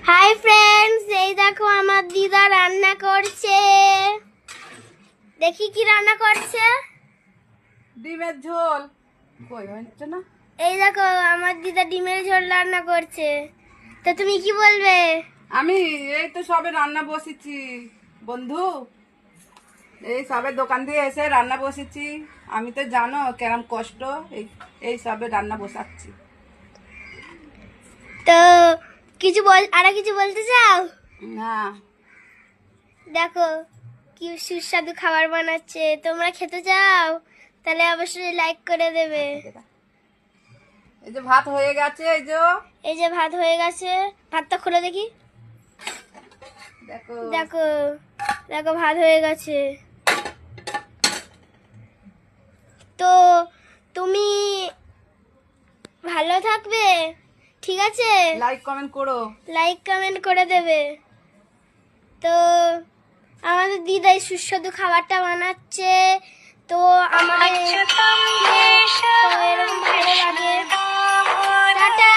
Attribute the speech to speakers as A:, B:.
A: Hi friends, এই দেখো আমার দিদা রান্না করছে। দেখি কি রান্না করছে।
B: ডিমের ঝোল। কই হচ্ছে না?
A: এই দেখো আমার দিদা ডিমের ঝোল রান্না করছে। তো তুমি কি বলবে?
B: আমি এই তো সবে রান্না বসেছি বন্ধু, এই সবে দোকান দিয়ে এসে রান্না বসেছি। আমি তো জানো কেরম কষ্ট, এই এই সবে রান্না বসাচ্ছি।
A: তো কিছু বলতে চাও?
B: না,
A: দেখো কি সুস্বাদু খাবার বানাচ্ছে। তোমরা খেতে চাও? তাহলে অবশ্যই লাইক করে দেবে।
B: এই যে ভাত হয়ে গেছে,
A: এই যে ভাত হয়ে গেছে। ভাতটা খুলে দেখি।
B: দেখো
A: দেখো দেখো ভাত হয়ে গেছে। তো তুমি ভালো থাকবে, ঠিক আছে?
B: লাইক কমেন্ট করো।
A: লাইক কমেন্ট করে দেবে। তো আমাদের দিদাই সুস্বাদু খাবারটা বানাচ্ছে। তো আমাদের তো এরকম ভালো লাগে। টাটা।